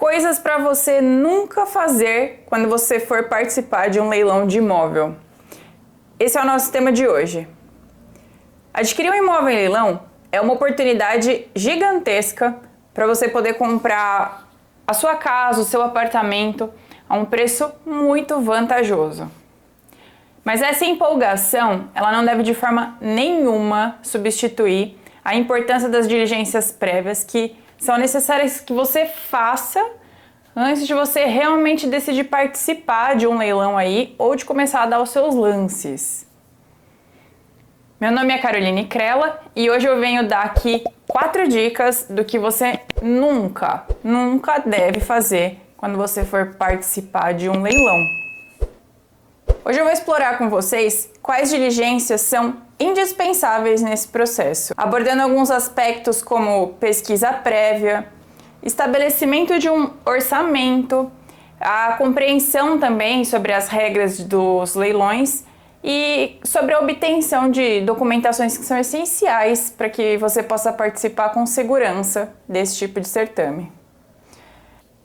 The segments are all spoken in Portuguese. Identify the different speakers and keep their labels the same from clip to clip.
Speaker 1: Coisas para você nunca fazer quando você for participar de um leilão de imóvel. Esse é o nosso tema de hoje. Adquirir um imóvel em leilão é uma oportunidade gigantesca para você poder comprar a sua casa, o seu apartamento a um preço muito vantajoso. Mas essa empolgação, ela não deve de forma nenhuma substituir a importância das diligências prévias que são necessárias que você faça antes de você realmente decidir participar de um leilão aí ou de começar a dar os seus lances. Meu nome é Caroline Crella e hoje eu venho dar aqui 4 dicas do que você nunca deve fazer quando você for participar de um leilão. Hoje eu vou explorar com vocês quais diligências são indispensáveis nesse processo, abordando alguns aspectos como pesquisa prévia, estabelecimento de um orçamento, a compreensão também sobre as regras dos leilões e sobre a obtenção de documentações que são essenciais para que você possa participar com segurança desse tipo de certame.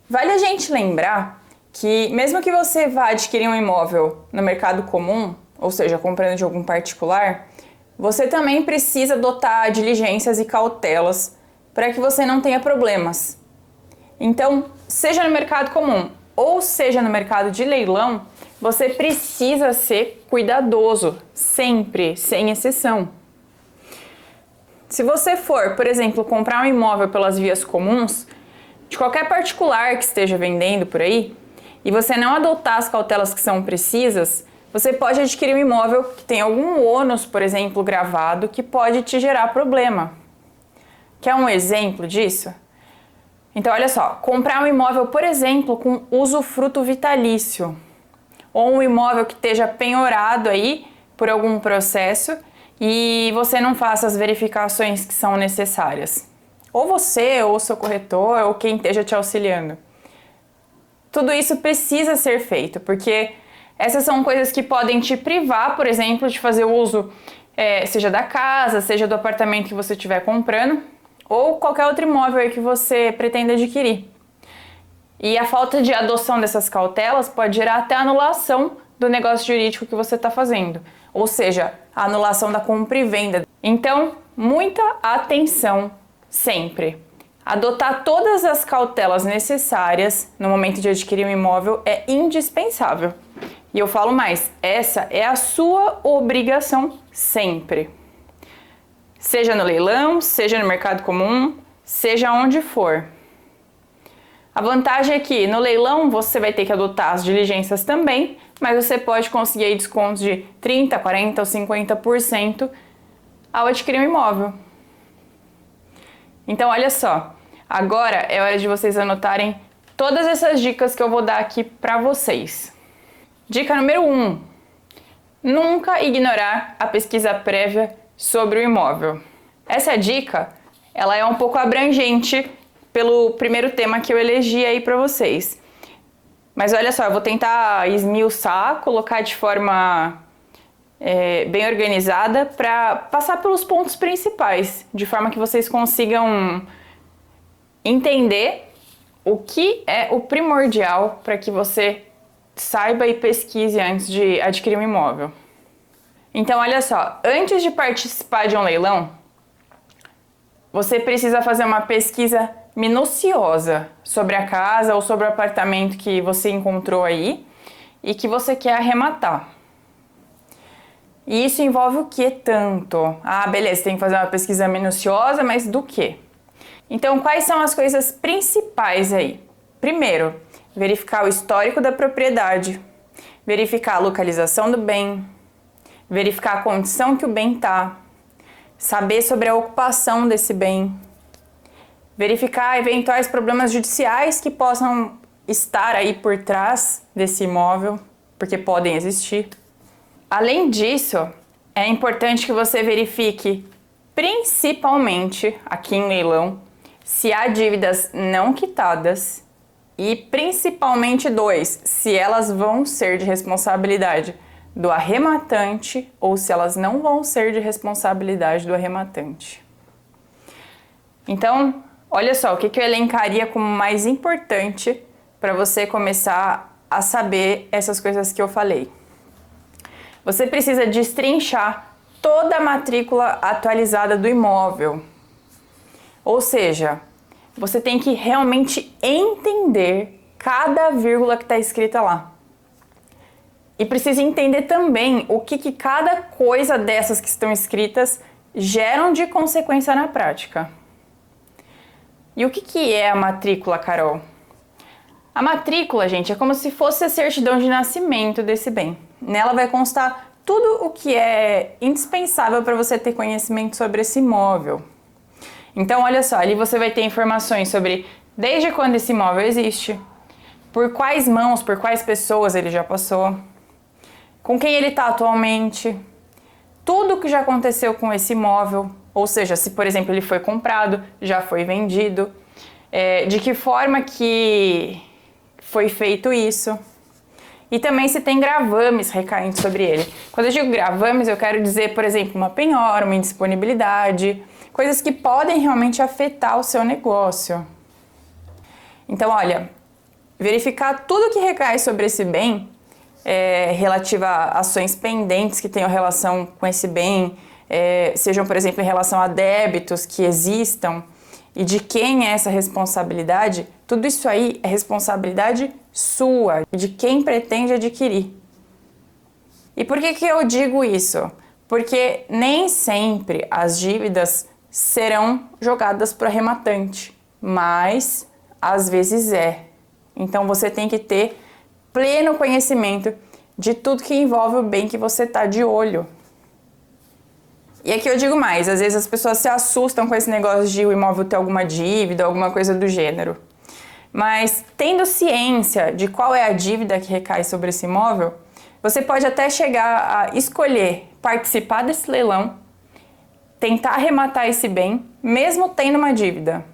Speaker 1: Vale a gente lembrar que mesmo que você vá adquirir um imóvel no mercado comum, ou seja, comprando de algum particular, você também precisa adotar diligências e cautelas para que você não tenha problemas. Então, seja no mercado comum ou seja no mercado de leilão, você precisa ser cuidadoso, sempre, sem exceção. Se você for, por exemplo, comprar um imóvel pelas vias comuns, de qualquer particular que esteja vendendo por aí, e você não adotar as cautelas que são precisas, você pode adquirir um imóvel que tem algum ônus, por exemplo, gravado, que pode te gerar problema. Quer um exemplo disso? Então, olha só, comprar um imóvel, por exemplo, com usufruto vitalício, ou um imóvel que esteja penhorado aí por algum processo e você não faça as verificações que são necessárias. Ou você, ou o seu corretor, ou quem esteja te auxiliando. Tudo isso precisa ser feito, porque essas são coisas que podem te privar, por exemplo, de fazer uso, seja da casa, seja do apartamento que você estiver comprando, ou qualquer outro imóvel aí que você pretenda adquirir. E a falta de adoção dessas cautelas pode gerar até a anulação do negócio jurídico que você está fazendo, ou seja, a anulação da compra e venda. Então, muita atenção sempre. Adotar todas as cautelas necessárias no momento de adquirir um imóvel é indispensável. E eu falo mais, essa é a sua obrigação sempre. Seja no leilão, seja no mercado comum, seja onde for. A vantagem é que no leilão você vai ter que adotar as diligências também, mas você pode conseguir aí descontos de 30%, 40% ou 50% ao adquirir um imóvel. Então olha só, agora é hora de vocês anotarem todas essas dicas que eu vou dar aqui para vocês. Dica número 1. Nunca ignorar a pesquisa prévia sobre o imóvel. Essa dica, ela é um pouco abrangente pelo primeiro tema que eu elegi aí para vocês. Mas olha só, eu vou tentar esmiuçar, colocar de forma bem organizada para passar pelos pontos principais, de forma que vocês consigam entender o que é o primordial para que você saiba e pesquise antes de adquirir um imóvel. Então, olha só, antes de participar de um leilão, você precisa fazer uma pesquisa minuciosa sobre a casa ou sobre o apartamento que você encontrou aí e que você quer arrematar. E isso envolve o que tanto? Ah, beleza, tem que fazer uma pesquisa minuciosa, mas do quê? Então, quais são as coisas principais aí? Primeiro, verificar o histórico da propriedade, verificar a localização do bem, verificar a condição que o bem está, saber sobre a ocupação desse bem, verificar eventuais problemas judiciais que possam estar aí por trás desse imóvel, porque podem existir. Além disso, é importante que você verifique, principalmente aqui em leilão, se há dívidas não quitadas e principalmente 2, se elas vão ser de responsabilidade do arrematante ou se elas não vão ser de responsabilidade do arrematante. Então, Olha só, o que eu elencaria como mais importante para você começar a saber essas coisas que eu falei. Você precisa destrinchar toda a matrícula atualizada do imóvel. Ou seja, você tem que realmente entender cada vírgula que está escrita lá. E precisa entender também o que cada coisa dessas que estão escritas geram de consequência na prática. E o que é a matrícula, Carol? A matrícula, gente, é como se fosse a certidão de nascimento desse bem. Nela vai constar tudo o que é indispensável para você ter conhecimento sobre esse imóvel. Então, olha só, ali você vai ter informações sobre desde quando esse imóvel existe, por quais mãos, por quais pessoas ele já passou, com quem ele está atualmente, tudo o que já aconteceu com esse imóvel, ou seja, se, por exemplo, ele foi comprado, já foi vendido, de que forma que foi feito isso, e também se tem gravames recaindo sobre ele. Quando eu digo gravames, eu quero dizer, por exemplo, uma penhora, uma indisponibilidade, coisas que podem realmente afetar o seu negócio. Então, olha, verificar tudo que recai sobre esse bem, relativa a ações pendentes que tenham relação com esse bem, sejam, por exemplo, em relação a débitos que existam, e de quem é essa responsabilidade, tudo isso aí é responsabilidade sua, de quem pretende adquirir. E por que eu digo isso? Porque nem sempre as dívidas serão jogadas para o arrematante, mas às vezes é. Então você tem que ter pleno conhecimento de tudo que envolve o bem que você está de olho. E aqui eu digo mais, às vezes as pessoas se assustam com esse negócio de o imóvel ter alguma dívida, alguma coisa do gênero. Mas tendo ciência de qual é a dívida que recai sobre esse imóvel, você pode até chegar a escolher participar desse leilão, tentar arrematar esse bem, mesmo tendo uma dívida.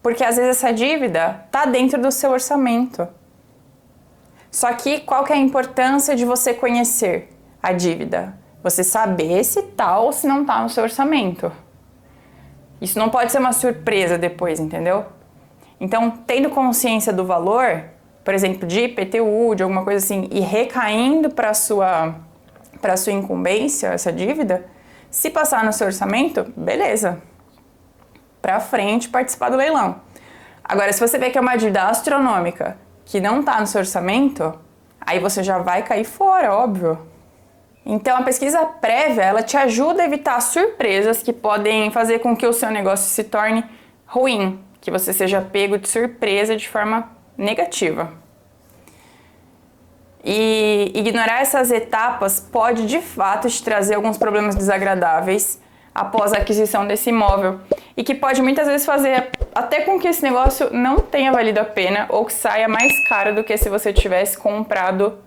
Speaker 1: Porque às vezes essa dívida está dentro do seu orçamento. Só que qual que é a importância de você conhecer a dívida? Você saber se tá ou se não tá no seu orçamento. Isso não pode ser uma surpresa depois, entendeu? Então, tendo consciência do valor, por exemplo, de IPTU, de alguma coisa assim, e recaindo para sua incumbência, essa dívida, se passar no seu orçamento, beleza. Para frente, participar do leilão. Agora, se você vê que é uma dívida astronômica, que não tá no seu orçamento, aí você já vai cair fora, óbvio. Então, a pesquisa prévia, ela te ajuda a evitar surpresas que podem fazer com que o seu negócio se torne ruim, que você seja pego de surpresa de forma negativa. E ignorar essas etapas pode, de fato, te trazer alguns problemas desagradáveis após a aquisição desse imóvel e que pode muitas vezes fazer até com que esse negócio não tenha valido a pena ou que saia mais caro do que se você tivesse comprado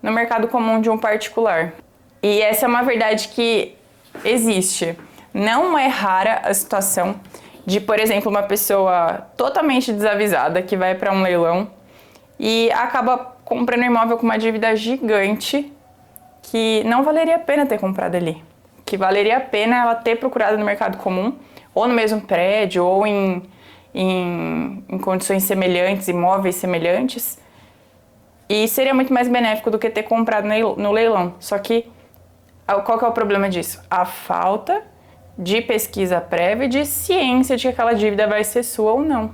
Speaker 1: no mercado comum de um particular. E essa é uma verdade que existe. Não é rara a situação de, por exemplo, uma pessoa totalmente desavisada que vai para um leilão e acaba comprando um imóvel com uma dívida gigante que não valeria a pena ter comprado ali. Que valeria a pena ela ter procurado no mercado comum, ou no mesmo prédio, ou em condições semelhantes, imóveis semelhantes. E seria muito mais benéfico do que ter comprado no leilão. Só que, qual que é o problema disso? A falta de pesquisa prévia e de ciência de que aquela dívida vai ser sua ou não.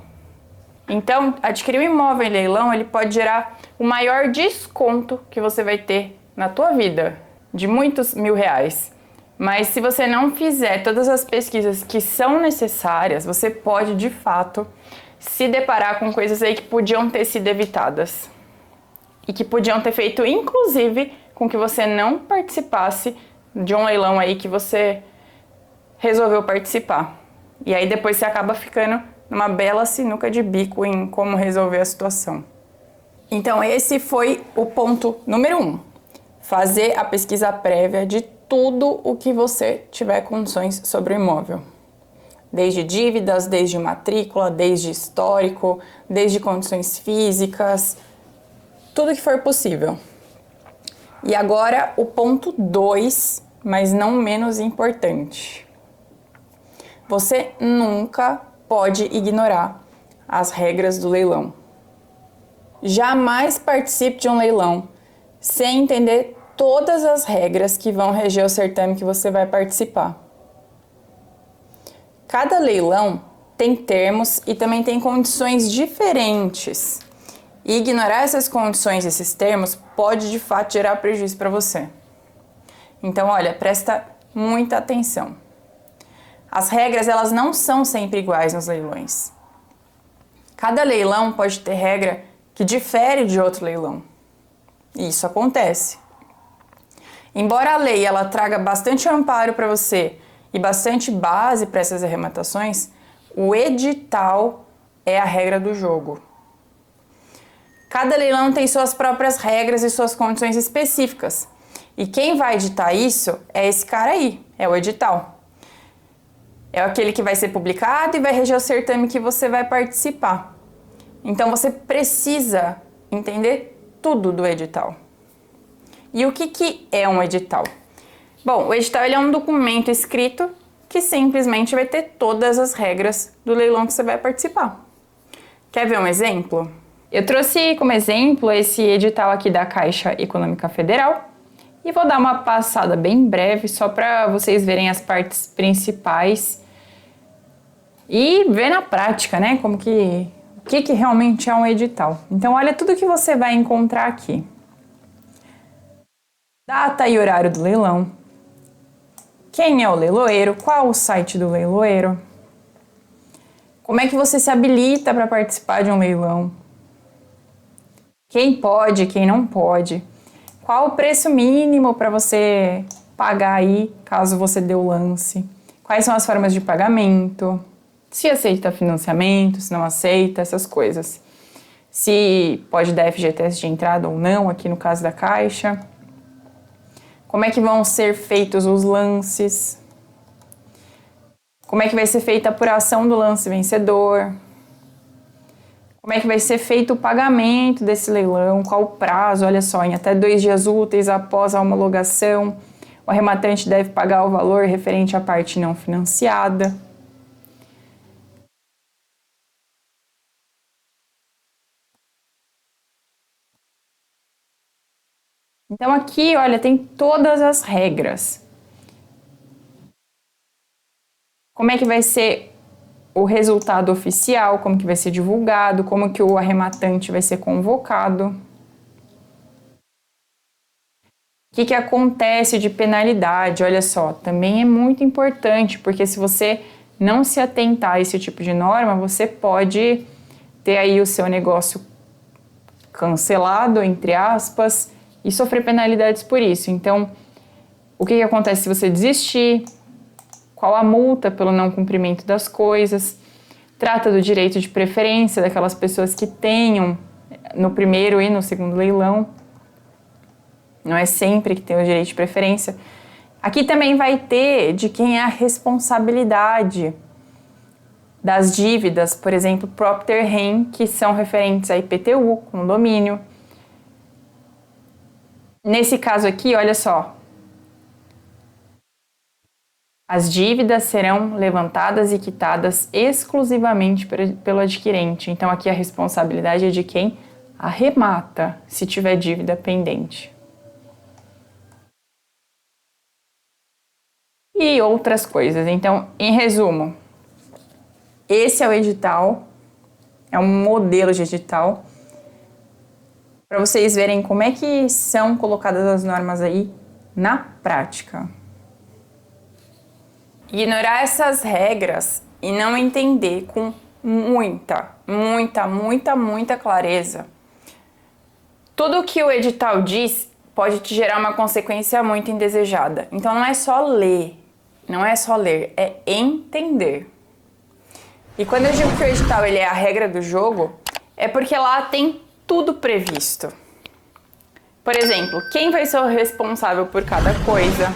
Speaker 1: Então, adquirir um imóvel em leilão, ele pode gerar o maior desconto que você vai ter na tua vida, de muitos R$1.000. Mas se você não fizer todas as pesquisas que são necessárias, você pode, de fato, se deparar com coisas aí que podiam ter sido evitadas. E que podiam ter feito, inclusive, com que você não participasse de um leilão aí que você resolveu participar. E aí depois você acaba ficando numa bela sinuca de bico em como resolver a situação. Então esse foi o ponto número 1. Fazer a pesquisa prévia de tudo o que você tiver condições sobre o imóvel. Desde dívidas, desde matrícula, desde histórico, desde condições físicas, tudo que for possível. E agora o ponto 2, mas não menos importante. Você nunca pode ignorar as regras do leilão. Jamais participe de um leilão sem entender todas as regras que vão reger o certame que você vai participar. Cada leilão tem termos e também tem condições diferentes. E ignorar essas condições, esses termos, pode de fato gerar prejuízo para você. Então, olha, presta muita atenção. As regras, elas não são sempre iguais nos leilões. Cada leilão pode ter regra que difere de outro leilão. E isso acontece. Embora a lei ela traga bastante amparo para você e bastante base para essas arrematações, o edital é a regra do jogo. Cada leilão tem suas próprias regras e suas condições específicas. E quem vai editar isso é esse cara aí, é o edital. É aquele que vai ser publicado e vai reger o certame que você vai participar. Então você precisa entender tudo do edital. E o que é um edital? Bom, o edital ele é um documento escrito que simplesmente vai ter todas as regras do leilão que você vai participar. Quer ver um exemplo? Eu trouxe como exemplo esse edital aqui da Caixa Econômica Federal e vou dar uma passada bem breve só para vocês verem as partes principais e ver na prática, né, como que o que realmente é um edital. Então, olha tudo que você vai encontrar aqui. Data e horário do leilão. Quem é o leiloeiro? Qual o site do leiloeiro? Como é que você se habilita para participar de um leilão? Quem pode, quem não pode? Qual o preço mínimo para você pagar aí, caso você dê o lance? Quais são as formas de pagamento? Se aceita financiamento, se não aceita, essas coisas. Se pode dar FGTS de entrada ou não, aqui no caso da Caixa. Como é que vão ser feitos os lances? Como é que vai ser feita a apuração do lance vencedor? Como é que vai ser feito o pagamento desse leilão? Qual o prazo? Olha só, em até 2 dias úteis após a homologação, o arrematante deve pagar o valor referente à parte não financiada. Então aqui, olha, tem todas as regras. Como é que vai ser o resultado oficial, como que vai ser divulgado, como que o arrematante vai ser convocado. O que acontece de penalidade? Olha só, também é muito importante, porque se você não se atentar a esse tipo de norma, você pode ter aí o seu negócio cancelado, entre aspas, e sofrer penalidades por isso. Então, o que acontece se você desistir? Qual a multa pelo não cumprimento das coisas? Trata do direito de preferência daquelas pessoas que tenham no primeiro e no segundo leilão. Não é sempre que tem o direito de preferência. Aqui também vai ter de quem é a responsabilidade das dívidas, por exemplo, Propter Rem, que são referentes a IPTU, condomínio. Nesse caso aqui, olha só, as dívidas serão levantadas e quitadas exclusivamente pelo adquirente. Então, aqui a responsabilidade é de quem arremata, se tiver dívida pendente. E outras coisas. Então, em resumo, esse é o edital, é um modelo de edital, para vocês verem como é que são colocadas as normas aí na prática. Ignorar essas regras e não entender com muita clareza tudo o que o edital diz pode te gerar uma consequência muito indesejada. Então não é só ler, é entender. E quando eu digo que o edital ele é a regra do jogo, é porque lá tem tudo previsto. Por exemplo, quem vai ser o responsável por cada coisa,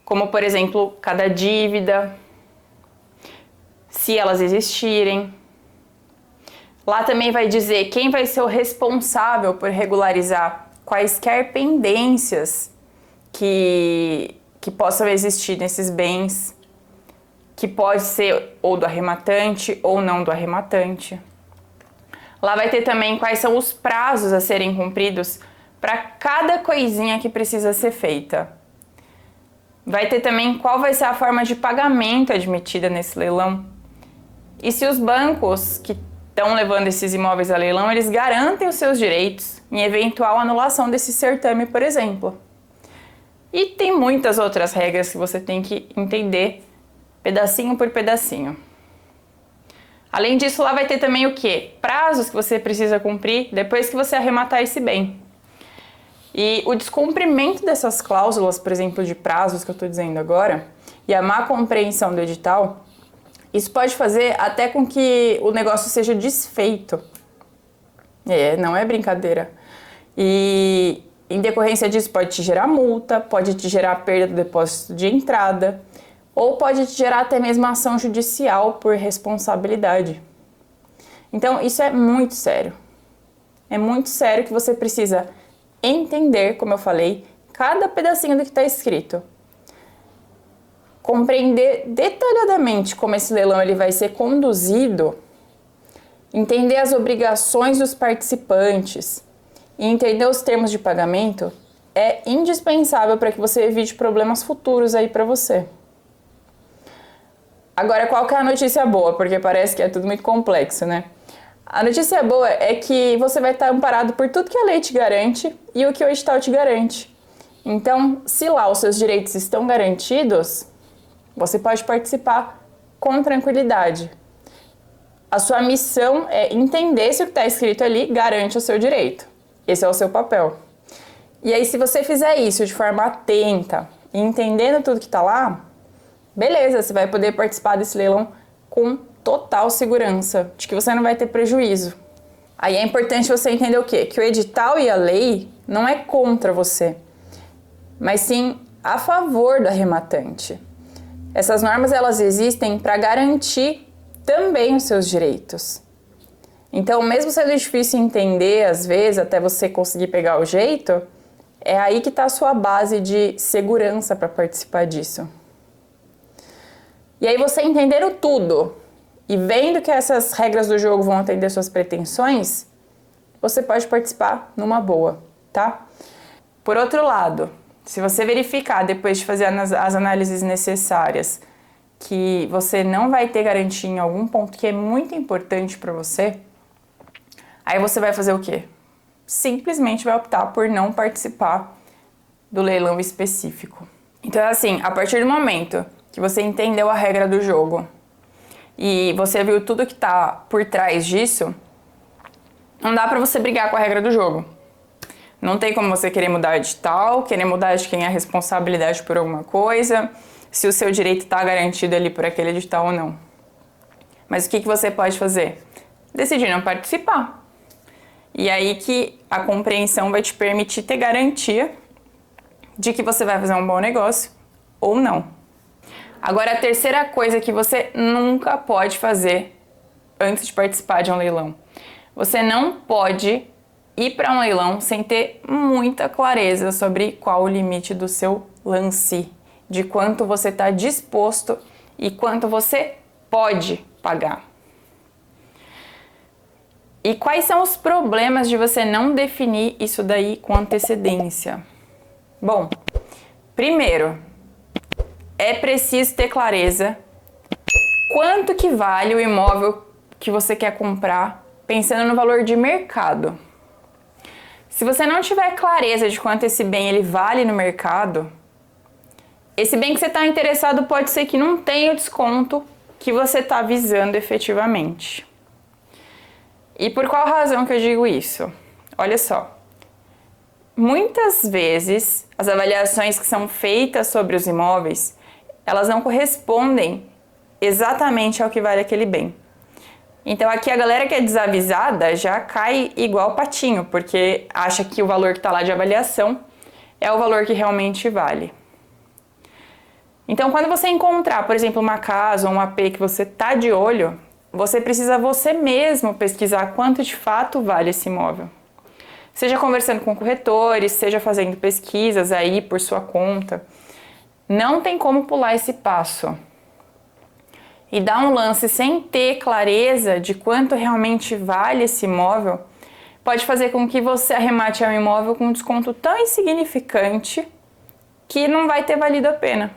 Speaker 1: como por exemplo, cada dívida, se elas existirem. Lá também vai dizer quem vai ser o responsável por regularizar quaisquer pendências que possam existir nesses bens. que pode ser ou do arrematante ou não do arrematante. Lá vai ter também quais são os prazos a serem cumpridos para cada coisinha que precisa ser feita. Vai ter também qual vai ser a forma de pagamento admitida nesse leilão. E se os bancos que estão levando esses imóveis a leilão, eles garantem os seus direitos em eventual anulação desse certame, por exemplo. E tem muitas outras regras que você tem que entender pedacinho por pedacinho. Além disso, lá vai ter também o quê? Prazos que você precisa cumprir depois que você arrematar esse bem. E o descumprimento dessas cláusulas, por exemplo, de prazos que eu estou dizendo agora, e a má compreensão do edital, isso pode fazer até com que o negócio seja desfeito. Não é brincadeira. E em decorrência disso pode te gerar multa, pode te gerar perda do depósito de entrada, ou pode te gerar até mesmo ação judicial por responsabilidade. Então isso é muito sério. É muito sério que você precisa entender, como eu falei, cada pedacinho do que está escrito. Compreender detalhadamente como esse leilão ele vai ser conduzido, entender as obrigações dos participantes e entender os termos de pagamento é indispensável para que você evite problemas futuros aí para você. Agora, qual que é a notícia boa? Porque parece que é tudo muito complexo, né? A notícia boa é que você vai estar amparado por tudo que a lei te garante e o que o edital te garante. Então, se lá os seus direitos estão garantidos, você pode participar com tranquilidade. A sua missão é entender se o que está escrito ali garante o seu direito. Esse é o seu papel. E aí, se você fizer isso de forma atenta e entendendo tudo que está lá, beleza, você vai poder participar desse leilão com total segurança de que você não vai ter prejuízo. Aí é importante você entender o quê? Que o edital e a lei não é contra você, mas sim a favor do arrematante. Essas normas elas existem para garantir também os seus direitos. Então, mesmo sendo difícil entender, às vezes, até você conseguir pegar o jeito, é aí que está a sua base de segurança para participar disso. E aí você entendendo tudo e vendo que essas regras do jogo vão atender suas pretensões, você pode participar numa boa, tá? Por outro lado, se você verificar depois de fazer as análises necessárias que você não vai ter garantia em algum ponto que é muito importante para você, aí você vai fazer o quê? Simplesmente vai optar por não participar do leilão específico. Então, assim, a partir do momento que você entendeu a regra do jogo e você viu tudo que tá por trás disso, não dá pra você brigar com a regra do jogo. Não tem como você querer mudar de tal, querer mudar de quem é a responsabilidade por alguma coisa, se o seu direito tá garantido ali por aquele edital ou não. Mas o que você pode fazer? Decidir não participar. E aí que a compreensão vai te permitir ter garantia de que você vai fazer um bom negócio ou não. Agora, a terceira coisa que você nunca pode fazer antes de participar de um leilão. Você não pode ir para um leilão sem ter muita clareza sobre qual o limite do seu lance, de quanto você está disposto e quanto você pode pagar. E quais são os problemas de você não definir isso daí com antecedência? Bom, primeiro, é preciso ter clareza quanto que vale o imóvel que você quer comprar, pensando no valor de mercado. Se você não tiver clareza de quanto esse bem ele vale no mercado, esse bem que você está interessado pode ser que não tenha o desconto que você está visando efetivamente. E por qual razão que eu digo isso? Olha só, muitas vezes as avaliações que são feitas sobre os imóveis, elas não correspondem exatamente ao que vale aquele bem. Então aqui a galera que é desavisada já cai igual patinho, porque acha que o valor que está lá de avaliação é o valor que realmente vale. Então quando você encontrar, por exemplo, uma casa ou um AP que você está de olho, você precisa você mesmo pesquisar quanto de fato vale esse imóvel. Seja conversando com corretores, seja fazendo pesquisas aí por sua conta. Não tem como pular esse passo. e dá um lance sem ter clareza de quanto realmente vale esse imóvel, pode fazer com que você arremate ao imóvel com um desconto tão insignificante que não vai ter valido a pena.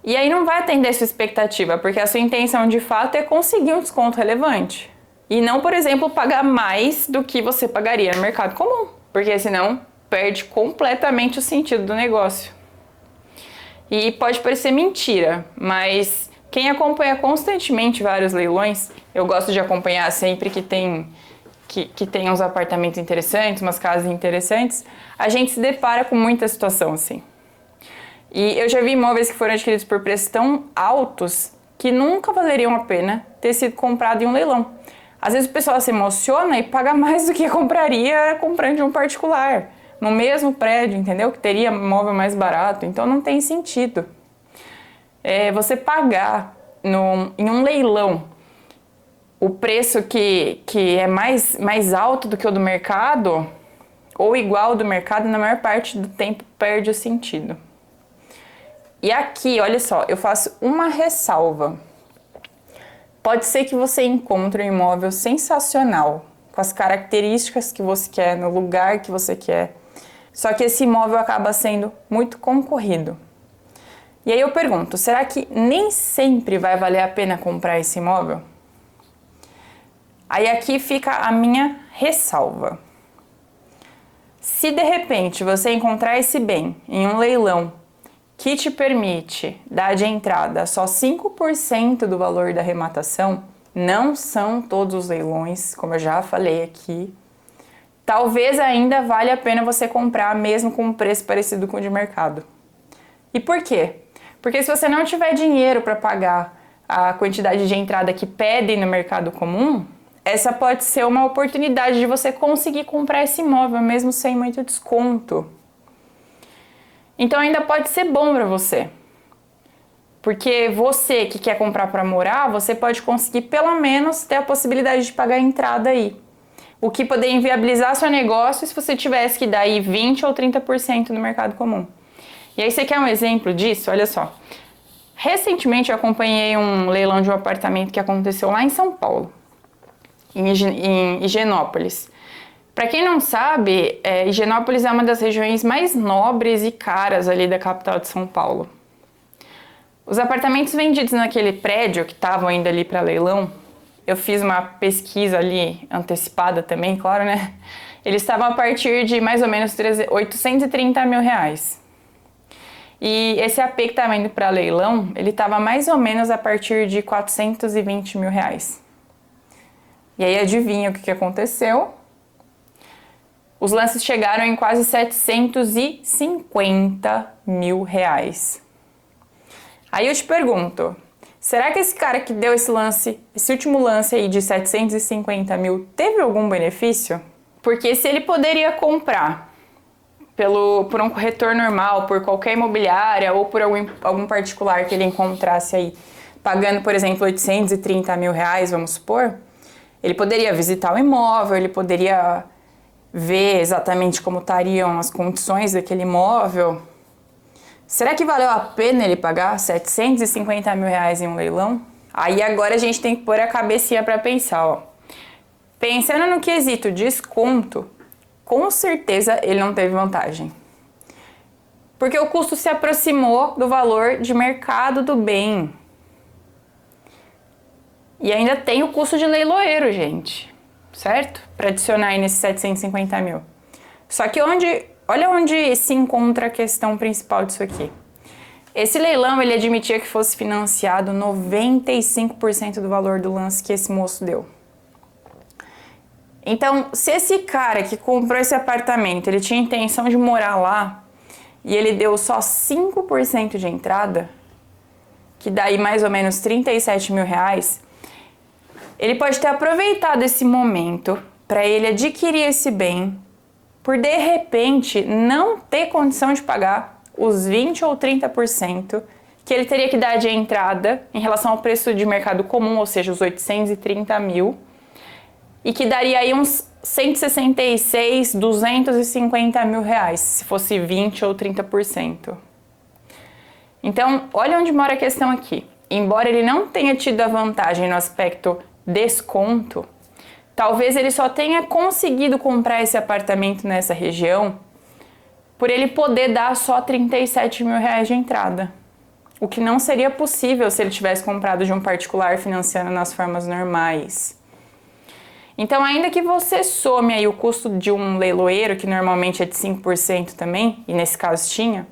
Speaker 1: E aí não vai atender a sua expectativa, porque a sua intenção de fato é conseguir um desconto relevante. E não, por exemplo, pagar mais do que você pagaria no mercado comum, porque senão perde completamente o sentido do negócio. E pode parecer mentira, mas quem acompanha constantemente vários leilões, eu gosto de acompanhar sempre que tem uns apartamentos interessantes, umas casas interessantes, a gente se depara com muita situação assim. E eu já vi imóveis que foram adquiridos por preços tão altos que nunca valeriam a pena ter sido comprado em um leilão. Às vezes o pessoal se emociona e paga mais do que compraria comprando de um particular, no mesmo prédio, entendeu? Que teria imóvel mais barato, então não tem sentido. Você pagar em um leilão o preço que é mais alto do que o do mercado, ou igual ao do mercado, na maior parte do tempo perde o sentido. E aqui, olha só, eu faço uma ressalva. Pode ser que você encontre um imóvel sensacional, com as características que você quer, no lugar que você quer, só que esse imóvel acaba sendo muito concorrido. E aí eu pergunto, será que nem sempre vai valer a pena comprar esse imóvel? Aí aqui fica a minha ressalva. Se de repente você encontrar esse bem em um leilão que te permite dar de entrada só 5% do valor da arrematação, não são todos os leilões, como eu já falei aqui, talvez ainda valha a pena você comprar mesmo com um preço parecido com o de mercado. E por quê? Porque se você não tiver dinheiro para pagar a quantidade de entrada que pedem no mercado comum, essa pode ser uma oportunidade de você conseguir comprar esse imóvel mesmo sem muito desconto. Então ainda pode ser bom para você. Porque você que quer comprar para morar, você pode conseguir pelo menos ter a possibilidade de pagar a entrada aí. O que poderia inviabilizar seu negócio se você tivesse que dar aí 20% ou 30% no mercado comum. E aí você quer um exemplo disso? Olha só. Recentemente eu acompanhei um leilão de um apartamento que aconteceu lá em São Paulo, em Higienópolis. Para quem não sabe, Higienópolis é uma das regiões mais nobres e caras ali da capital de São Paulo. Os apartamentos vendidos naquele prédio que estavam indo ali para leilão, eu fiz uma pesquisa ali antecipada também, claro, né? Eles estavam a partir de mais ou menos 830 mil reais. E esse AP que estava indo para leilão, ele estava mais ou menos a partir de 420 mil reais. E aí adivinha o que aconteceu? Os lances chegaram em quase 750 mil reais. Aí eu te pergunto, será que esse cara que deu esse último lance aí de 750 mil, teve algum benefício? Porque se ele poderia comprar por um corretor normal, por qualquer imobiliária ou por algum particular que ele encontrasse aí, pagando, por exemplo, 830 mil reais, vamos supor, ele poderia visitar o imóvel, ele poderia ver exatamente como estariam as condições daquele imóvel. Será que valeu a pena ele pagar 750 mil reais em um leilão? Aí agora a gente tem que pôr a cabecinha para pensar, ó. Pensando no quesito desconto, com certeza ele não teve vantagem. Porque o custo se aproximou do valor de mercado do bem. E ainda tem o custo de leiloeiro, gente. Certo? Para adicionar aí nesses 750 mil. Só que olha onde se encontra a questão principal disso aqui. Esse leilão, ele admitia que fosse financiado 95% do valor do lance que esse moço deu. Então, se esse cara que comprou esse apartamento, ele tinha intenção de morar lá, e ele deu só 5% de entrada, que dá aí mais ou menos 37 mil reais, ele pode ter aproveitado esse momento para ele adquirir esse bem, por de repente não ter condição de pagar os 20% ou 30% que ele teria que dar de entrada em relação ao preço de mercado comum, ou seja, os 830 mil, e que daria aí uns 166, 250 mil reais, se fosse 20% ou 30%. Então, olha onde mora a questão aqui. embora ele não tenha tido a vantagem no aspecto desconto, talvez ele só tenha conseguido comprar esse apartamento nessa região por ele poder dar só R$37 mil de entrada. O que não seria possível se ele tivesse comprado de um particular financiando nas formas normais. Então, ainda que você some aí o custo de um leiloeiro, que normalmente é de 5% também, e nesse caso tinha,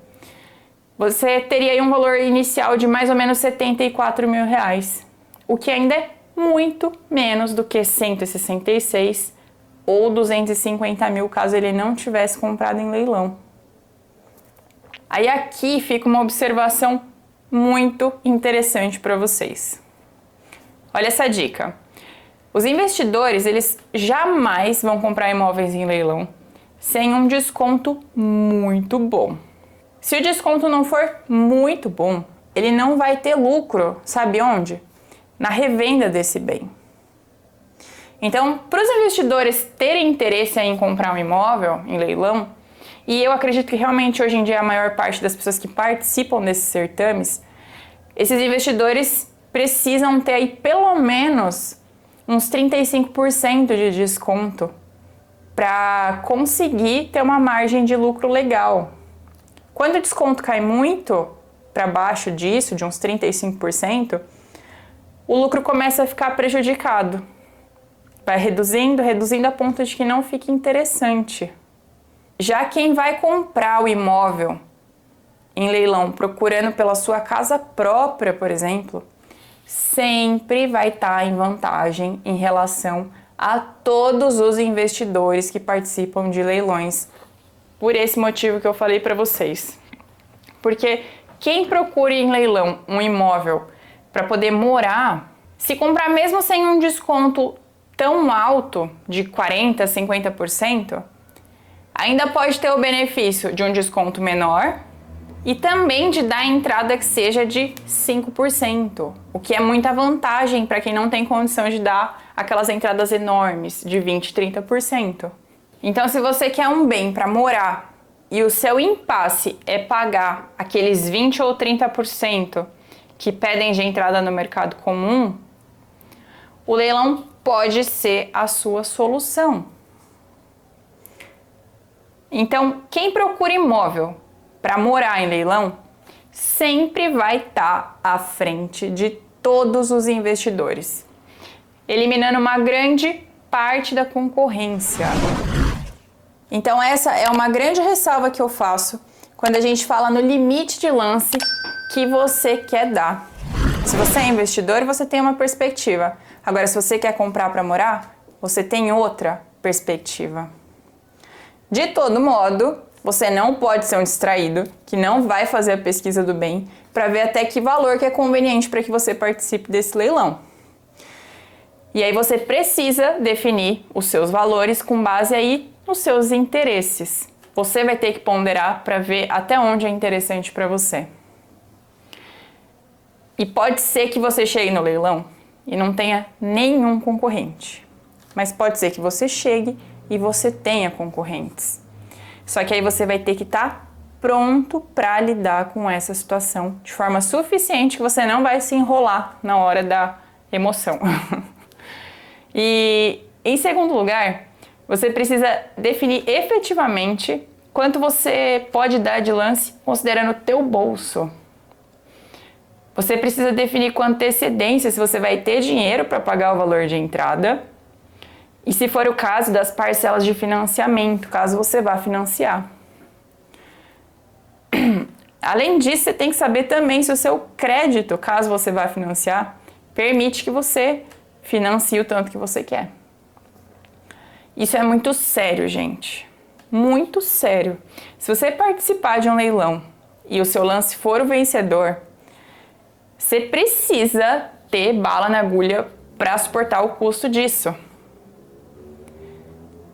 Speaker 1: você teria aí um valor inicial de mais ou menos R$74 mil, o que ainda é muito menos do que 166 ou 250 mil caso ele não tivesse comprado em leilão. Aí aqui fica uma observação muito interessante para vocês. Olha essa dica. Os investidores, eles jamais vão comprar imóveis em leilão sem um desconto muito bom. Se o desconto não for muito bom, ele não vai ter lucro, sabe onde? Na revenda desse bem. Então, para os investidores terem interesse em comprar um imóvel em leilão, e eu acredito que realmente hoje em dia a maior parte das pessoas que participam desses certames, esses investidores precisam ter aí pelo menos uns 35% de desconto para conseguir ter uma margem de lucro legal. Quando o desconto cai muito para baixo disso, de uns 35%, o lucro começa a ficar prejudicado. Vai reduzindo a ponto de que não fique interessante. Já quem vai comprar o imóvel em leilão procurando pela sua casa própria, por exemplo, sempre vai estar em vantagem em relação a todos os investidores que participam de leilões, por esse motivo que eu falei para vocês. Porque quem procura em leilão um imóvel para poder morar, se comprar mesmo sem um desconto tão alto de 40%, 50%, ainda pode ter o benefício de um desconto menor e também de dar entrada que seja de 5%, o que é muita vantagem para quem não tem condição de dar aquelas entradas enormes de 20%, 30%. Então, se você quer um bem para morar e o seu impasse é pagar aqueles 20% ou 30% que pedem de entrada no mercado comum, o leilão pode ser a sua solução. Então, quem procura imóvel para morar em leilão sempre vai estar à frente de todos os investidores, eliminando uma grande parte da concorrência. Então, essa é uma grande ressalva que eu faço quando a gente fala no limite de lance que você quer dar. Se você é investidor, você tem uma perspectiva. Agora, se você quer comprar para morar, você tem outra perspectiva. De todo modo, você não pode ser um distraído que não vai fazer a pesquisa do bem para ver até que valor que é conveniente para que você participe desse leilão. E aí você precisa definir os seus valores com base aí nos seus interesses. Você vai ter que ponderar para ver até onde é interessante para você. E pode ser que você chegue no leilão e não tenha nenhum concorrente. Mas pode ser que você chegue e você tenha concorrentes. Só que aí você vai ter que estar pronto para lidar com essa situação de forma suficiente que você não vai se enrolar na hora da emoção. E, em segundo lugar, você precisa definir efetivamente quanto você pode dar de lance considerando o teu bolso. Você precisa definir com antecedência se você vai ter dinheiro para pagar o valor de entrada e, se for o caso, das parcelas de financiamento, caso você vá financiar. Além disso, você tem que saber também se o seu crédito, caso você vá financiar, permite que você financie o tanto que você quer. Isso é muito sério, gente. Muito sério. Se você participar de um leilão e o seu lance for o vencedor, você precisa ter bala na agulha para suportar o custo disso.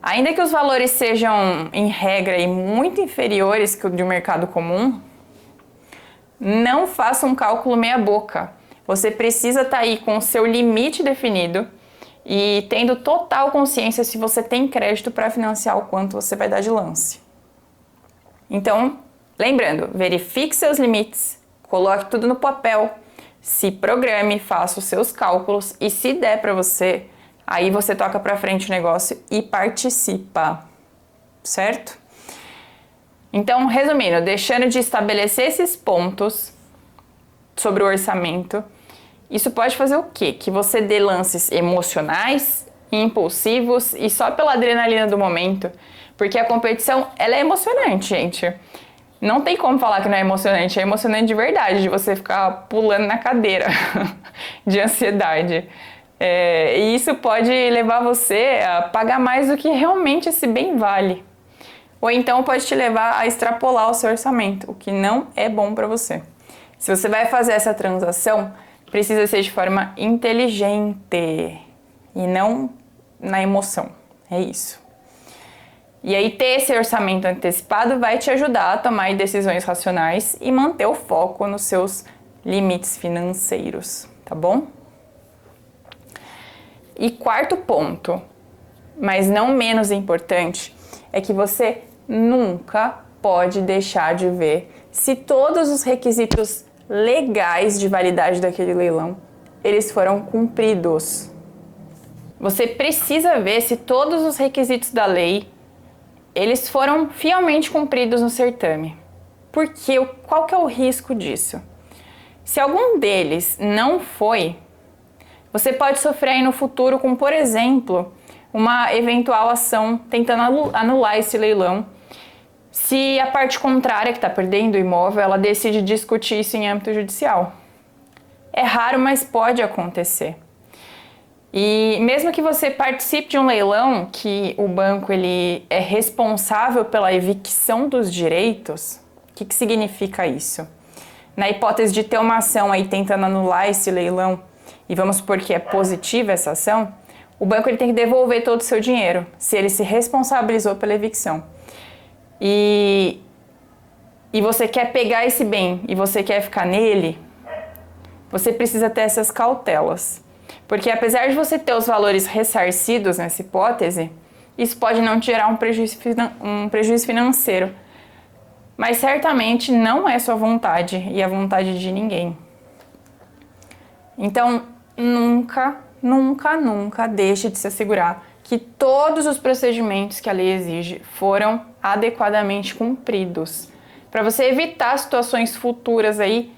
Speaker 1: Ainda que os valores sejam, em regra, muito inferiores que o de um mercado comum, não faça um cálculo meia boca. Você precisa estar aí com o seu limite definido e tendo total consciência se você tem crédito para financiar o quanto você vai dar de lance. Então, lembrando, verifique seus limites, coloque tudo no papel, se programe, faça os seus cálculos e se der para você, aí você toca para frente o negócio e participa, certo? Então, resumindo, deixando de estabelecer esses pontos sobre o orçamento, isso pode fazer o quê? Que você dê lances emocionais, impulsivos e só pela adrenalina do momento, porque a competição, ela é emocionante, gente. Não tem como falar que não é emocionante de verdade, de você ficar pulando na cadeira de ansiedade. E isso pode levar você a pagar mais do que realmente esse bem vale. Ou então pode te levar a extrapolar o seu orçamento, o que não é bom para você. Se você vai fazer essa transação, precisa ser de forma inteligente e não na emoção. É isso. E aí ter esse orçamento antecipado vai te ajudar a tomar decisões racionais e manter o foco nos seus limites financeiros, tá bom? E quarto ponto, mas não menos importante, é que você nunca pode deixar de ver se todos os requisitos legais de validade daquele leilão, eles foram cumpridos. Você precisa ver se todos os requisitos da lei eles foram fielmente cumpridos no certame. Porque qual que é o risco disso? Se algum deles não foi, você pode sofrer aí no futuro com, por exemplo, uma eventual ação tentando anular esse leilão, se a parte contrária que está perdendo o imóvel, ela decide discutir isso em âmbito judicial. É raro, mas pode acontecer. E mesmo que você participe de um leilão que o banco ele é responsável pela evicção dos direitos, o que significa isso? Na hipótese de ter uma ação aí tentando anular esse leilão, e vamos supor que é positiva essa ação, o banco ele tem que devolver todo o seu dinheiro, se ele se responsabilizou pela evicção. E você quer pegar esse bem e você quer ficar nele, você precisa ter essas cautelas. Porque apesar de você ter os valores ressarcidos nessa hipótese, isso pode não te gerar um prejuízo financeiro. Mas certamente não é sua vontade e a vontade de ninguém. Então, nunca deixe de se assegurar que todos os procedimentos que a lei exige foram adequadamente cumpridos, para você evitar situações futuras aí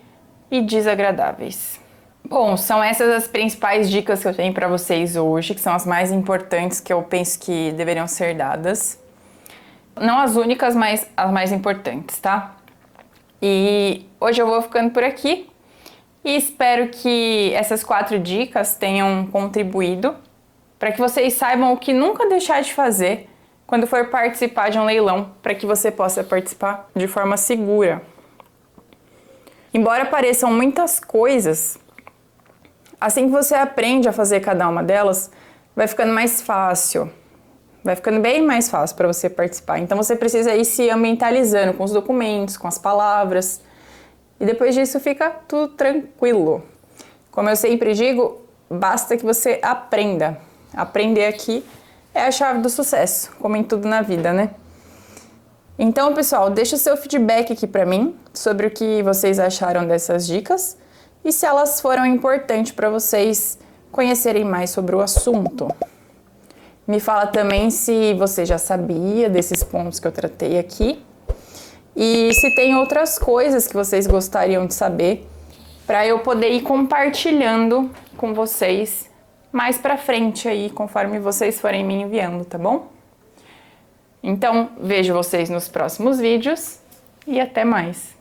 Speaker 1: e desagradáveis. Bom, são essas as principais dicas que eu tenho para vocês hoje, que são as mais importantes que eu penso que deveriam ser dadas. Não as únicas, mas as mais importantes, tá? E hoje eu vou ficando por aqui e espero que essas 4 dicas tenham contribuído para que vocês saibam o que nunca deixar de fazer quando for participar de um leilão, para que você possa participar de forma segura. Embora pareçam muitas coisas, assim que você aprende a fazer cada uma delas, vai ficando mais fácil. Vai ficando bem mais fácil para você participar. Então você precisa ir se ambientalizando com os documentos, com as palavras. E depois disso fica tudo tranquilo. Como eu sempre digo, basta que você aprenda. Aprender aqui é a chave do sucesso, como em tudo na vida, né? Então, pessoal, deixa o seu feedback aqui para mim sobre o que vocês acharam dessas dicas e se elas foram importantes para vocês conhecerem mais sobre o assunto. Me fala também se você já sabia desses pontos que eu tratei aqui e se tem outras coisas que vocês gostariam de saber para eu poder ir compartilhando com vocês mais pra frente aí, conforme vocês forem me enviando, tá bom? Então, vejo vocês nos próximos vídeos e até mais!